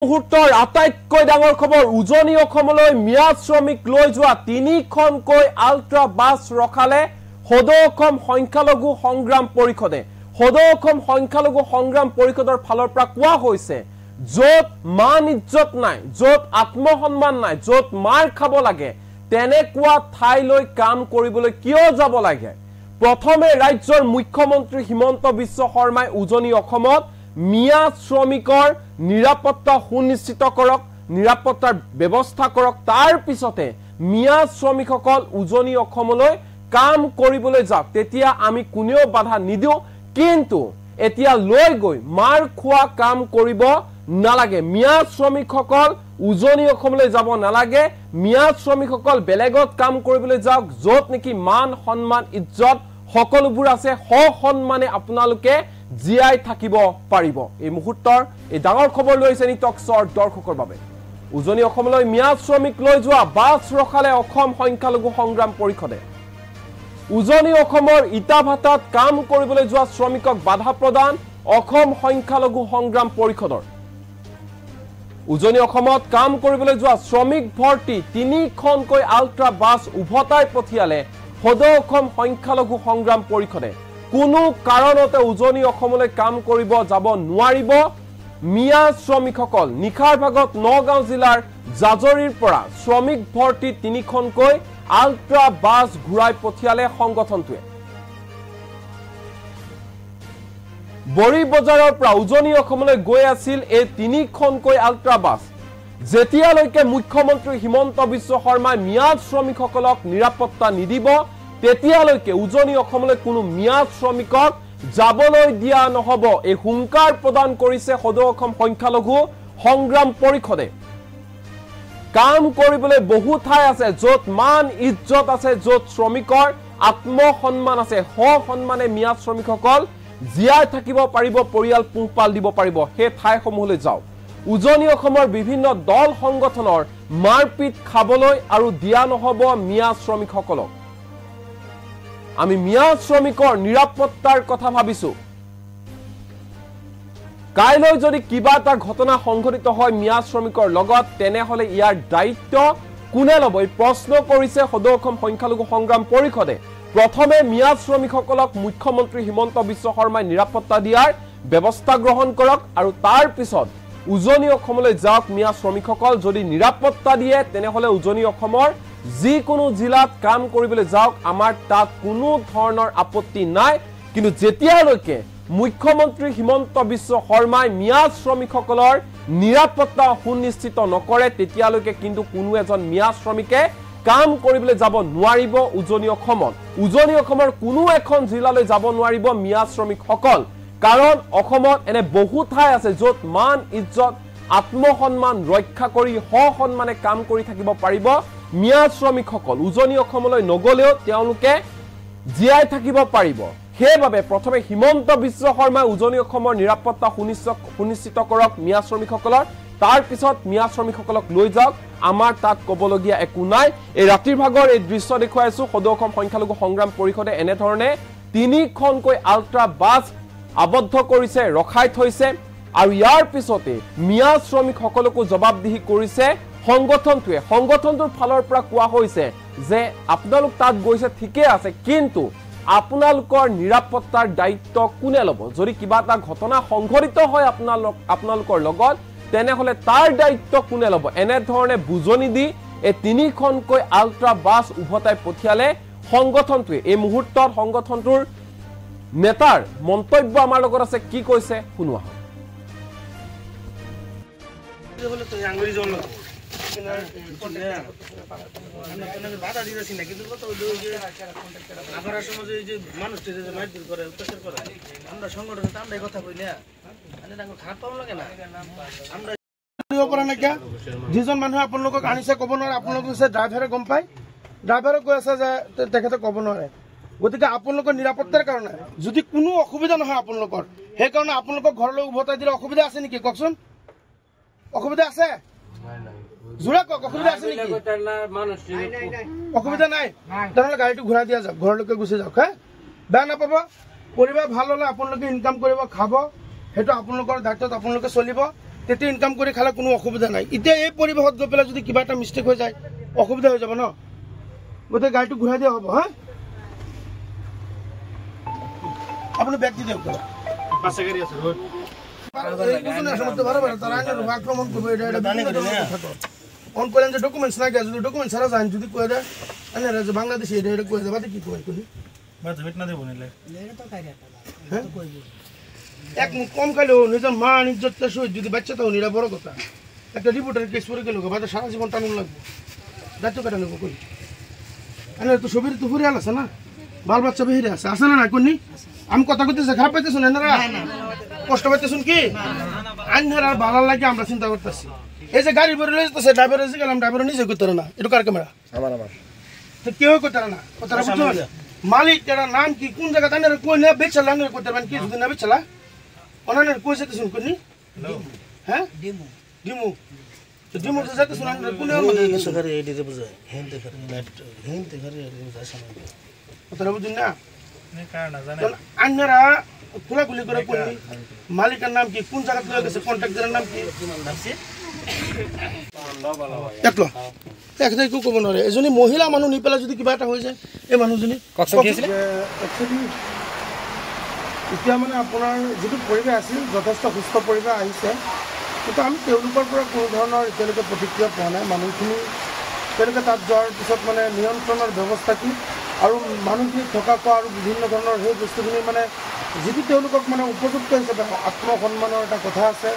মুহূৰ্তৰ আটাইতকৈ ডাঙৰ খবৰ উজনি অসমলৈ মিয়াজ শ্ৰমিক লৈ যোৱা তিনিখনকৈ আল্ট্ৰা বাছ ৰখালে সদৌ অসম সংখ্যালঘু সংগ্ৰাম পৰিষদে সদৌ অসম সংখ্যালঘু সংগ্ৰাম পৰিষদৰ ফালৰ পৰা কোৱা হৈছে য'ত মান ইজ্জত নাই য'ত আত্মসন্মান নাই য'ত মাৰ খাব লাগে তেনেকুৱা ঠাইলৈ কাম কৰিবলৈ কিয় যাব লাগে প্ৰথমে ৰাজ্যৰ মুখ্যমন্ত্ৰী হিমন্ত বিশ্ব শৰ্মাই উজনি অসমত মিয়াজ শ্ৰমিকৰ নিৰাপত্তা সুনিশ্চিত কৰক নিৰাপত্তাৰ ব্যৱস্থা কৰক তাৰ পিছতে মিয়াজ শ্ৰমিকসকল উজনি অসমলৈ কাম কৰিবলৈ যাওক তেতিয়া আমি কোনেও বাধা নিদিও কিন্তু এতিয়া লৈ গৈ মাৰ খোৱা কাম কৰিব নালাগে মিয়াজ শ্ৰমিকসকল উজনি অসমলৈ যাব নালাগে মিয়াজ শ্ৰমিকসকল বেলেগত কাম কৰিবলৈ যাওক য'ত নেকি মান সন্মান ইজ্জত সকলোবোৰ আছে সন্মানে আপোনালোকে জিয়াই থাকিব পাৰিব এই মুহূৰ্তৰ এই ডাঙৰ খবৰ লৈছে নিটক্সৰ দৰ্শকৰ বাবে উজনি অসমলৈ মিয়াজ শ্ৰমিক লৈ যোৱা বাছ ৰখালে অসম সংখ্যালঘু সংগ্ৰাম পৰিষদে উজনি অসমৰ ইটাভাটাত কাম কৰিবলৈ যোৱা শ্ৰমিকক বাধা প্ৰদান অসম সংখ্যালঘু সংগ্ৰাম পৰিষদৰ উজনি অসমত কাম কৰিবলৈ যোৱা শ্ৰমিক ভৰ্তি তিনিখনকৈ আল্ট্ৰা বাছ উভতাই পঠিয়ালে সদৌ অসম সংখ্যালঘু সংগ্ৰাম পৰিষদে কোনো কাৰণতে উজনি অসমলৈ কাম কৰিব যাব নোৱাৰিব মিয়াজ শ্ৰমিকসকল নিখাৰ ভাগত নগাঁও জিলাৰ জাজৰিৰ পৰা শ্ৰমিক ভৰ্তি তিনিখনকৈ আল্ট্ৰা বাছ ঘূৰাই পঠিয়ালে সংগঠনটোৱে বৰি বজাৰৰ পৰা উজনি অসমলৈ গৈ আছিল এই তিনিখনকৈ আল্ট্ৰা বাছ যেতিয়ালৈকে মুখ্যমন্ত্ৰী হিমন্ত বিশ্ব শৰ্মাই মিয়াজ শ্ৰমিকসকলক নিৰাপত্তা নিদিব তেতিয়ালৈকে উজনি অসমলৈ কোনো মিয়াজ শ্ৰমিকক যাবলৈ দিয়া নহব এই হুংকাৰ প্ৰদান কৰিছে সদৌ অসম সংখ্যালঘু সংগ্ৰাম পৰিষদে কাম কৰিবলৈ বহু ঠাই আছে য'ত মান ইজ্জত আছে য'ত শ্ৰমিকৰ আত্মসন্মান আছে সন্মানে মিয়াজ শ্ৰমিকসকল জিয়াই থাকিব পাৰিব পৰিয়াল পোহপাল দিব পাৰিব সেই ঠাইসমূহলৈ যাওক উজনি অসমৰ বিভিন্ন দল সংগঠনৰ মাৰপিট খাবলৈ আৰু দিয়া নহব মিয়াজ শ্ৰমিকসকলক আমি মিয়াজ শ্ৰমিকৰ নিৰাপত্তাৰ কথা ভাবিছো কাইলৈ যদি কিবা এটা ঘটনা সংঘটিত হয় মিয়াজ শ্ৰমিকৰ লগত তেনেহলে ইয়াৰ দায়িত্ব কোনে ল'ব এই প্ৰশ্ন কৰিছে সদৌ অসম সংখ্যালঘু সংগ্ৰাম পৰিষদে প্ৰথমে মিয়াজ শ্ৰমিকসকলক মুখ্যমন্ত্ৰী হিমন্ত বিশ্ব শৰ্মাই নিৰাপত্তা দিয়াৰ ব্যৱস্থা গ্ৰহণ কৰক আৰু তাৰ পিছত উজনি অসমলৈ যাওক মিয়াজ শ্ৰমিকসকল যদি নিৰাপত্তা দিয়ে তেনেহলে উজনি অসমৰ যিকোনো জিলাত কাম কৰিবলৈ যাওক আমাৰ তাত কোনো ধৰণৰ আপত্তি নাই কিন্তু যেতিয়ালৈকে মুখ্যমন্ত্ৰী হিমন্ত বিশ্ব শৰ্মাই মিয়াজ শ্ৰমিকসকলৰ নিৰাপত্তা সুনিশ্চিত নকৰে তেতিয়ালৈকে কিন্তু কোনো এজন মিয়াজ শ্ৰমিকে কাম কৰিবলৈ যাব নোৱাৰিব উজনি অসমৰ কোনো এখন জিলালৈ যাব নোৱাৰিব মিয়াজ শ্ৰমিকসকল কাৰণ অসমত এনে বহু ঠাই আছে য'ত মান ইজ্জত আত্মসন্মান ৰক্ষা কৰি সন্মানে কাম কৰি থাকিব পাৰিব মিয়াজ শ্ৰমিকসকল উজনি অসমলৈ নগলেও তেওঁলোকে জিয়াই থাকিব পাৰিব সেইবাবে প্ৰথমে হিমন্ত বিশ্ব শৰ্মাই উজনি অসমৰ নিৰাপত্তা সুনিশ্চিত কৰক মিয়াজ শ্ৰমিকসকলৰ তাৰ পিছত মিয়াজ শ্ৰমিকসকলক লৈ যাওক আমাৰ তাত ক'বলগীয়া একো নাই এই ৰাতিৰ ভাগৰ এই দৃশ্য দেখুৱাইছো সদৌ অসম সংখ্যালঘু সংগ্ৰাম পৰিষদে এনেধৰণে তিনিখনকৈ আল্ট্ৰা বাছ আবদ্ধ কৰিছে ৰখাই থৈছে আৰু ইয়াৰ পিছতে মিয়াজ শ্ৰমিকসকলকো জবাবদিহি কৰিছে সংগঠনটোৰ ফালৰ পৰা কোৱা হৈছে যে আপোনালোক তাত গৈছে ঠিকে আছে কিন্তু আপোনালোকৰ নিৰাপত্তাৰ দায়িত্ব কোনে ল'ব যদি কিবা এটা ঘটনা সংঘটিত হয় আপোনালোকৰ লগত তেনেহলে তাৰ দায়িত্ব কোনে ল'ব এনেধৰণে বুজনি দি এই তিনিখনকৈ আল্ট্ৰা বাছ উভতাই পঠিয়ালে সংগঠনটোৱে এই মুহূৰ্তত সংগঠনটোৰ নেতাৰ মন্তব্য আমাৰ লগত আছে কি কৈছে শুনোৱা যিজন মানুহে আপোনালোকক আনিছে ক'ব নোৱাৰে আপোনালোক হৈছে ড্ৰাইভাৰে গম পায় ড্ৰাইভাৰে কৈ আছে যে তেখেতে ক'ব নোৱাৰে গতিকে আপোনালোকৰ নিৰাপত্তাৰ কাৰণে যদি কোনো অসুবিধা নহয় আপোনালোকৰ সেইকাৰণে আপোনালোকক ঘৰলৈ উভতাই দিলে অসুবিধা আছে নেকি কওকচোন অসুবিধা আছে জোৰে কওক অসুবিধা আছে নেকি অসুবিধা নাই তেনেহ'লে গাড়ীটো ঘূৰাই দিয়া যাওক ঘৰলৈকে গুচি যাওক হে বেয়া নাপাব পৰিৱেশ ভাল হ'লে আপোনালোকে ইনকাম কৰিব খাব সেইটো আপোনালোকৰ দায়িত্বত আপোনালোকে চলিব তেতিয়া ইনকাম কৰি খালে কোনো অসুবিধা নাই এতিয়া এই পৰিৱেশত গৈ পেলাই যদি কিবা এটা মিষ্টেক হৈ যায় অসুবিধা হৈ যাব ন গতিকে গাড়ীটো ঘূৰাই দিয়া হ'ব হা আপুনি বেগ দি দিয়ক পাছে গাড়ী আছে ৰোড আক্রমণ করবে অন করেন যে ডকুমেন্টস না গেছে যদি ডকুমেন্টস সারা জান যদি কয়ে দেয় এনে যে বাংলাদেশে এটা এটা কয়ে দেবা কি কয় কই বা তুমি না দেব নিলে তো কাইরা হ্যাঁ এক মুখ কম খাইলো নিজের মা ইজ্জতটা সহিত যদি বাচ্চা তাও নিরা বড় কথা একটা রিপোর্টার কেস করে গেল বাদে সারা জীবন টানুন লাগবে দায়িত্ব কাটা নেবো কই এনে তো ছবির তো ফুরে আছে না বাল বাচ্চা বেহিরে আছে আছে না না কোনি আমি কথা কইতেছে খারাপ পাইতেছ না না কষ্ট পাইতেছুন কি আইনার আর ভালো লাগে আমরা চিন্তা করতেছি এই যে গাড়ি ভরে লইতেছে ড্রাইভার এসে গেলাম ড্রাইভার নিজে করতে না এটা কার ক্যামেরা আমার তো কেউ করতে না কথাটা বুঝছো মালিক এর নাম কি কোন জায়গা তানের কই না বেচলা না করতে পারেন কি যদি না বেচলা ওনানের কই যেতেছুন কোনি হ্যাঁ ডিমু ডিমু তো ডিমু তো যেতেছুন আমরা কোন সরকারি এডিতে বুঝায় হেনতে করে হেনতে করে বুঝায় সামনে কথাটা বুঝুন না কারণ জানেন আইনারা খোলাখুলি করে কই মালিকের নাম কি কোন জায়গা লয়ে গেছে কন্ট্রাক্টরের নাম কি দেখলো একদম কি কব নরে এজনী মহিলা মানুহ নি পেলা যদি কিবা এটা হৈ যায় এই মানুহজনী কষ্ট কি আছিল একচুয়ালি এতিয়া মানে আপোনাৰ যেটো পৰিৱেশ আছিল যথেষ্ট সুস্থ পৰিৱেশ আহিছে কিন্তু আমি তেওঁলোকৰ পৰা কোনো ধৰণৰ এতিয়ালৈকে প্ৰতিক্ৰিয়া পোৱা নাই মানুহখিনি তেওঁলোকে তাত যোৱাৰ পিছত মানে নিয়ন্ত্ৰণৰ ব্যৱস্থা কি আৰু মানুহখিনি থকা খোৱা আৰু বিভিন্ন ধৰণৰ সেই বস্তুখিনি মানে যিটো তেওঁলোকক মানে উপযুক্ত হিচাপে আত্মসন্মানৰ এটা কথা আছে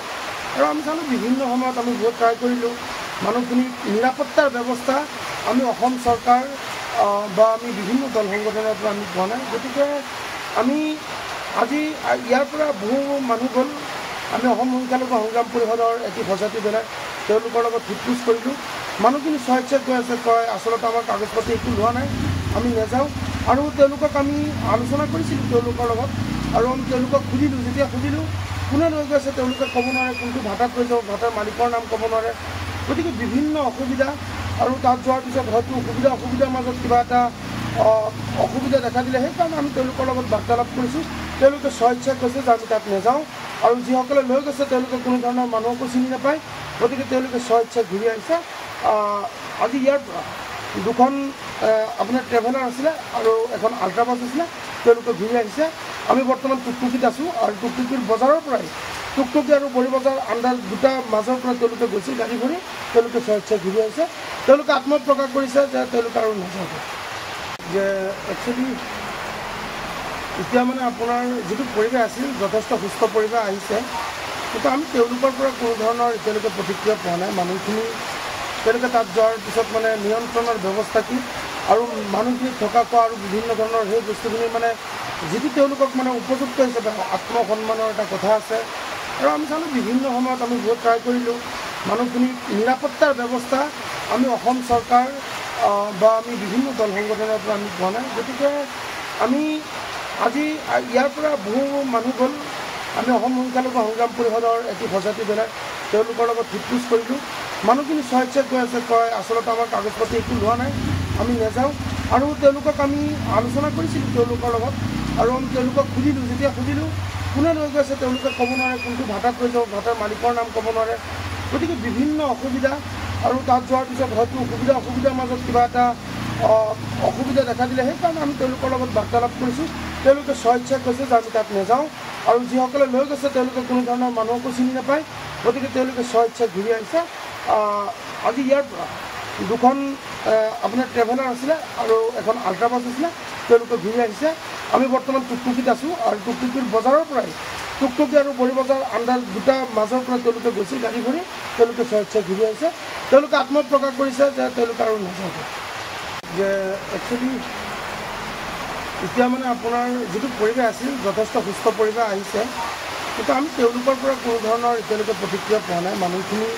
আৰু আমি চালোঁ বিভিন্ন সময়ত আমি বহুত ট্ৰাই কৰিলোঁ মানুহখিনি নিৰাপত্তাৰ ব্যৱস্থা আমি অসম চৰকাৰ বা আমি বিভিন্ন দল সংগঠনৰ পৰা আমি পোৱা নাই গতিকে আমি আজি ইয়াৰ পৰা বহু মানুহ গ'ল আমি অসম সংখ্যালঘু সংগ্ৰাম পৰিষদৰ এটি সজাতি বেলাই তেওঁলোকৰ লগত সোধপোছ কৰিলোঁ মানুহখিনি স্বেচ্ছাই কৈ আছে কয় আচলতে আমাৰ কাগজ পাতি একো লোৱা নাই আমি নাযাওঁ আৰু তেওঁলোকক আমি আলোচনা কৰিছিলোঁ তেওঁলোকৰ লগত আৰু আমি তেওঁলোকক সুধিলোঁ যেতিয়া সুধিলোঁ কোনে লৈ গৈছে তেওঁলোকে ক'ব নোৱাৰে কোনটো ভাটাত লৈ যাব ভাটাৰ মালিকৰ নাম ক'ব নোৱাৰে গতিকে বিভিন্ন অসুবিধা আৰু তাত যোৱাৰ পিছত হয়তো অসুবিধাৰ মাজত কিবা এটা অসুবিধা দেখা দিলে সেইকাৰণে আমি তেওঁলোকৰ লগত বাৰ্তালাপ কৰিছোঁ তেওঁলোকে স্বেচ্ছাই কৈছে যে আমি তাত নাযাওঁ আৰু যিসকলে লৈ গৈছে তেওঁলোকে কোনো ধৰণৰ মানুহকো চিনি নাপায় গতিকে তেওঁলোকে স্বেচ্ছাই ঘূৰি আহিছে আজি ইয়াৰ পৰা দুখন আপোনাৰ ট্ৰেভেলাৰ আছিলে আৰু এখন আল্ট্ৰাবাছ আছিলে তেওঁলোকে ঘূৰি আহিছে আমি বৰ্তমান টুকটুকিত আছোঁ আৰু টুকটুকিৰ বজাৰৰ পৰাই টুকটুকি আৰু বড়ি বজাৰ আন্দাজ দুটা মাজৰ পৰা তেওঁলোকে গৈছে গাড়ী ঘূৰি তেওঁলোকে স্বেচ্ছাই ঘূৰি আহিছে তেওঁলোকে আত্মপ্ৰকাশ কৰিছে যে তেওঁলোকে আৰু নাযাব যে একচুৱেলি এতিয়া মানে আপোনাৰ যিটো পৰিৱেশ আছিল যথেষ্ট সুস্থ পৰিৱেশ আহিছে কিন্তু আমি তেওঁলোকৰ পৰা কোনো ধৰণৰ এতিয়ালৈকে প্ৰতিক্ৰিয়া পোৱা নাই মানুহখিনি তেওঁলোকে তাত যোৱাৰ পিছত মানে নিয়ন্ত্ৰণৰ ব্যৱস্থা কি আৰু মানুহখিনি থকা খোৱা আৰু বিভিন্ন ধৰণৰ সেই বস্তুখিনি মানে যিটো তেওঁলোকক মানে উপযুক্ত হিচাপে আত্মসন্মানৰ এটা কথা আছে আৰু আমি চালোঁ বিভিন্ন সময়ত আমি বহুত ট্ৰাই কৰিলোঁ মানুহখিনি নিৰাপত্তাৰ ব্যৱস্থা আমি অসম চৰকাৰ বা আমি বিভিন্ন দল সংগঠনৰ পৰা আমি পোৱা নাই গতিকে আমি আজি ইয়াৰ পৰা বহু মানুহ গ'ল আমি অসম সংখ্যালঘু সংগ্ৰাম পৰিষদৰ এটি সজাতি বেলাই তেওঁলোকৰ লগত সোধপোছ কৰিলোঁ মানুহখিনি স্বেচ্ছাই কৈ আছে কয় আচলতে আমাৰ কাগজ পাতি একো লোৱা নাই আমি নাযাওঁ আৰু তেওঁলোকক আমি আলোচনা কৰিছিলোঁ তেওঁলোকৰ লগত আৰু আমি তেওঁলোকক সুধিলোঁ যেতিয়া সুধিলোঁ কোনে লৈ গৈছে তেওঁলোকে ক'ব নোৱাৰে কোনটো ভাটাত লৈ যাব ভাটাৰ মালিকৰ নাম ক'ব নোৱাৰে গতিকে বিভিন্ন অসুবিধা আৰু তাত যোৱাৰ পিছত হয়তো অসুবিধাৰ মাজত কিবা এটা অসুবিধা দেখা দিলে সেইকাৰণে আমি তেওঁলোকৰ লগত বাৰ্তালাপ কৰিছোঁ তেওঁলোকে স্বেচ্ছাই কৈছে যে আমি তাত নাযাওঁ আৰু যিসকলে লৈ গৈছে তেওঁলোকে কোনো ধৰণৰ মানুহকো চিনি নাপায় গতিকে তেওঁলোকে স্বেচ্ছাই ঘূৰি আহিছে আজি ইয়াৰ পৰা দুখন আপোনাৰ ট্ৰেভেলাৰ আছিলে আৰু এখন আল্ট্ৰাবাছ আছিলে তেওঁলোকে ঘূৰি আহিছে আমি বৰ্তমান টুকটুকিত আছোঁ আৰু টুকটুকিৰ বজাৰৰ পৰাই টুকটুকি আৰু বড়ি বজাৰ আন্দাজ দুটা মাজৰ পৰা তেওঁলোকে গৈছে গাড়ী ঘূৰি তেওঁলোকে স্বেচ্ছাই ঘূৰি আহিছে তেওঁলোকে আত্মপ্ৰকাশ কৰিছে যে তেওঁলোকে আৰু নাযাব যে একচুৱেলি এতিয়া মানে আপোনাৰ যিটো পৰিৱেশ আছিল যথেষ্ট সুস্থ পৰিৱেশ আহিছে কিন্তু আমি তেওঁলোকৰ পৰা কোনো ধৰণৰ এতিয়ালৈকে প্ৰতিক্ৰিয়া পোৱা নাই মানুহখিনি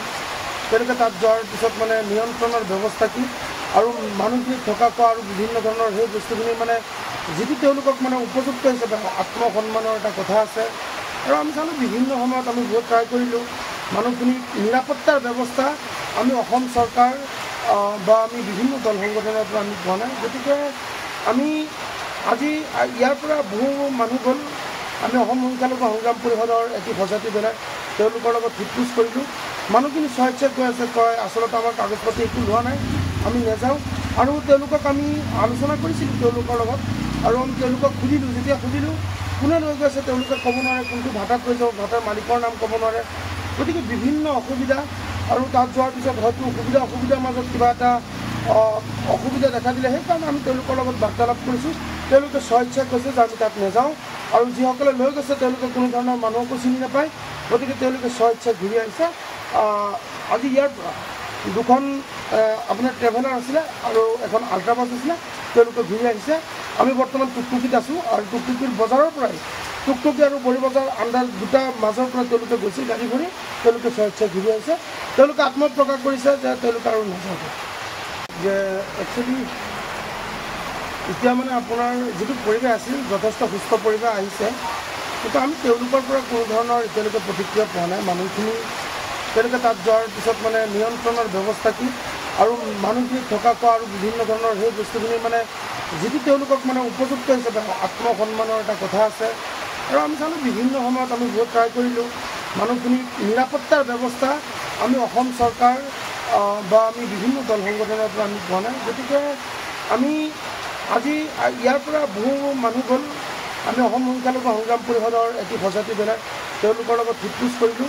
তেওঁলোকে তাত যোৱাৰ পিছত মানে নিয়ন্ত্ৰণৰ ব্যৱস্থা কি আৰু মানুহখিনি থকা খোৱা আৰু বিভিন্ন ধৰণৰ সেই বস্তুখিনি মানে যিটো তেওঁলোকক মানে উপযুক্ত হিচাপে আত্মসন্মানৰ এটা কথা আছে আৰু আমি চালোঁ বিভিন্ন সময়ত আমি বহুত ট্ৰাই কৰিলোঁ মানুহখিনি নিৰাপত্তাৰ ব্যৱস্থা আমি অসম চৰকাৰ বা আমি বিভিন্ন দল সংগঠনৰ পৰা আমি পোৱা নাই গতিকে আমি আজি ইয়াৰ পৰা বহু মানুহ গ'ল আমি অসম সংখ্যালঘু সংগ্ৰাম পৰিষদৰ এটি সজাতি বেলাই তেওঁলোকৰ লগত সোধ-পোছ কৰিলোঁ। মানুহখিনি স্বেচ্ছাই কৈ আছে, কয় আচলতে আমাৰ কাগজ পাতি একো লোৱা নাই, আমি নাযাওঁ। আৰু তেওঁলোকক আমি আলোচনা কৰিছিলোঁ তেওঁলোকৰ লগত, আৰু আমি তেওঁলোকক সুধিলোঁ। যেতিয়া সুধিলোঁ কোনে লৈ গৈছে তেওঁলোকে ক'ব নোৱাৰে, কোনটো ভাটাত লৈ যাব, ভাটাৰ মালিকৰ নাম ক'ব নোৱাৰে। গতিকে বিভিন্ন অসুবিধা, আৰু তাত যোৱাৰ পিছত হয়তো অসুবিধাৰ মাজত কিবা এটা অসুবিধা দেখা দিলে, সেইকাৰণে আমি তেওঁলোকৰ লগত বাৰ্তালাপ কৰিছোঁ। তেওঁলোকে স্বেচ্ছাই কৈছে যে আমি তাত নাযাওঁ, আৰু যিসকলে লৈ গৈছে তেওঁলোকে কোনো ধৰণৰ মানুহকো চিনি নাপায়। গতিকে তেওঁলোকে স্বেচ্ছাই ঘূৰি আহিছে। আজি ইয়াৰ পৰা দুখন আপোনাৰ ট্ৰেভেলাৰ আছিলে আৰু এখন আল্ট্ৰাবাছ আছিলে, তেওঁলোকে ঘূৰি আহিছে। আমি বৰ্তমান টুকটুকিত আছোঁ, আৰু টুকটুকিৰ বজাৰৰ পৰাই টুকটুকি আৰু বড়ি বজাৰ আণ্ডাৰ দুটা মাজৰ পৰা তেওঁলোকে গৈছে গাড়ী কৰি, তেওঁলোকে স্বেচ্ছাই ঘূৰি আহিছে। তেওঁলোকে আত্মপ্ৰকাশ কৰিছে যে তেওঁলোকে আৰু নাযাব। যে একচুৱেলি এতিয়া মানে আপোনাৰ যিটো পৰিৱেশ আছিল, যথেষ্ট সুস্থ পৰিৱেশ আহিছে, কিন্তু আমি তেওঁলোকৰ পৰা কোনো ধৰণৰ এতিয়ালৈকে প্ৰতিক্ৰিয়া পোৱা নাই। মানুহখিনি তেওঁলোকে তাত যোৱাৰ পিছত মানে নিয়ন্ত্ৰণৰ ব্যৱস্থা কি, আৰু মানুহখিনি থকা খোৱা আৰু বিভিন্ন ধৰণৰ সেই বস্তুখিনি মানে যিটো তেওঁলোকক মানে উপযুক্ত হিচাপে আত্মসন্মানৰ এটা কথা আছে। আৰু আমি চালোঁ বিভিন্ন সময়ত আমি বহুত ট্ৰাই কৰিলোঁ, মানুহখিনি নিৰাপত্তাৰ ব্যৱস্থা আমি অসম চৰকাৰ বা আমি বিভিন্ন দল সংগঠনৰ পৰা আমি পোৱা নাই। গতিকে আমি আজি ইয়াৰ পৰা বহু মানুহ গ'ল। আমি অসম সংখ্যালঘু সংগ্ৰাম পৰিষদৰ এটি সজাতি বেলাৰ তেওঁলোকৰ লগত সোধ-পোছ কৰিলোঁ।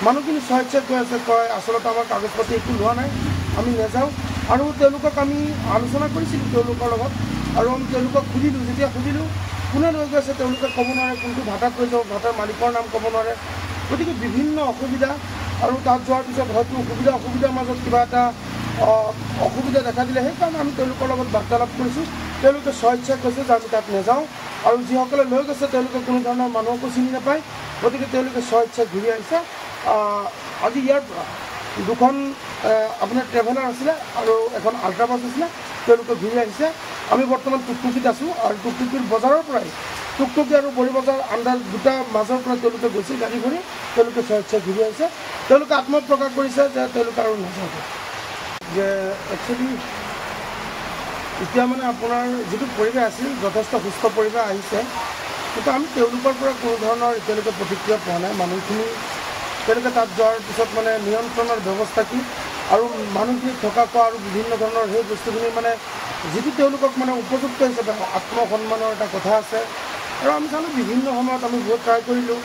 মানুহখিনি স্বেচ্ছাই কৈ আছে, কয় আচলতে আমাৰ কাগজ পাতি একো লোৱা নাই, আমি নাযাওঁ। আৰু তেওঁলোকক আমি আলোচনা কৰিছিলোঁ তেওঁলোকৰ লগত, আৰু আমি তেওঁলোকক সুধিলোঁ। যেতিয়া সুধিলোঁ কোনে লৈ গৈছে তেওঁলোকে ক'ব নোৱাৰে, কোনটো ভাটাত লৈ যাব, ভাটাৰ মালিকৰ নাম ক'ব নোৱাৰে। গতিকে বিভিন্ন অসুবিধা, আৰু তাত যোৱাৰ পিছত হয়তো অসুবিধাৰ মাজত কিবা এটা অসুবিধা দেখা দিলে, সেইকাৰণে আমি তেওঁলোকৰ লগত বাৰ্তালাপ কৰিছোঁ। তেওঁলোকে স্বেচ্ছাই কৈছে যে আমি তাত নাযাওঁ, আৰু যিসকলে লৈ গৈছে তেওঁলোকে কোনো ধৰণৰ মানুহকো চিনি নাপায়। গতিকে তেওঁলোকে স্বেচ্ছাই ঘূৰি আহিছে। আজি ইয়াৰ পৰা দুখন আপোনাৰ ট্ৰেভেলাৰ আছিলে আৰু এখন আল্ট্ৰাবাছ আছিলে, তেওঁলোকে ঘূৰি আহিছে। আমি বৰ্তমান টুকটুকিত আছোঁ, আৰু টুকটুকিৰ বজাৰৰ পৰাই টুকটুকি আৰু বড়ি বজাৰ আণ্ডাৰ দুটা মাজৰ পৰা তেওঁলোকে গৈছে গাড়ী কৰি, তেওঁলোকে স্বেচ্ছাই ঘূৰি আহিছে। তেওঁলোকে আত্মপ্ৰকাশ কৰিছে যে তেওঁলোকে আৰু নাযাব। যে একচুৱেলি এতিয়া মানে আপোনাৰ যিটো পৰিৱেশ আছিল, যথেষ্ট সুস্থ পৰিৱেশ আহিছে, কিন্তু আমি তেওঁলোকৰ পৰা কোনো ধৰণৰ এতিয়ালৈকে প্ৰতিক্ৰিয়া পোৱা নাই। মানুহখিনি তেওঁলোকে তাত যোৱাৰ পিছত মানে নিয়ন্ত্ৰণৰ ব্যৱস্থা কি, আৰু মানুহখিনি থকা খোৱা আৰু বিভিন্ন ধৰণৰ সেই বস্তুখিনি মানে যিটো তেওঁলোকক মানে উপযুক্ত হিচাপে আত্মসন্মানৰ এটা কথা আছে। আৰু আমি চালোঁ বিভিন্ন সময়ত আমি বহুত ট্ৰাই কৰিলোঁ,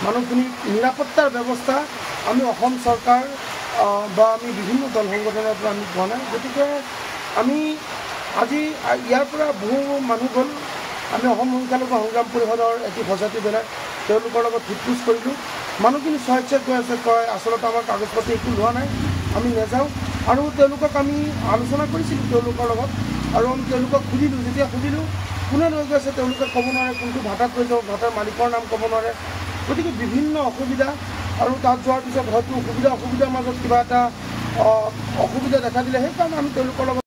মানুহখিনি নিৰাপত্তাৰ ব্যৱস্থা আমি অসম চৰকাৰ বা আমি বিভিন্ন দল সংগঠনৰ পৰা আমি পোৱা নাই। গতিকে আমি আজি ইয়াৰ পৰা বহু মানুহ গ'ল। আমি অসম সংখ্যালঘু সংগ্ৰাম পৰিষদৰ এটি সজাতি বেলাৰ তেওঁলোকৰ লগত সোধ-পোছ কৰিলোঁ। মানুহখিনি স্বেচ্ছাই কৈ আছে, কয় আচলতে আমাৰ কাগজ পাতি একো লোৱা নাই, আমি নাযাওঁ। আৰু তেওঁলোকক আমি আলোচনা কৰিছিলোঁ তেওঁলোকৰ লগত, আৰু আমি তেওঁলোকক সুধিলোঁ। যেতিয়া সুধিলোঁ কোনে লৈ গৈছে তেওঁলোকে ক'ব নোৱাৰে, কোনটো ভাটাত লৈ যাব, ভাটাৰ মালিকৰ নাম ক'ব নোৱাৰে। গতিকে বিভিন্ন অসুবিধা, আৰু তাত যোৱাৰ পিছত হয়তো অসুবিধাৰ মাজত কিবা এটা অসুবিধা দেখা দিলে, সেইকাৰণে আমি তেওঁলোকৰ লগত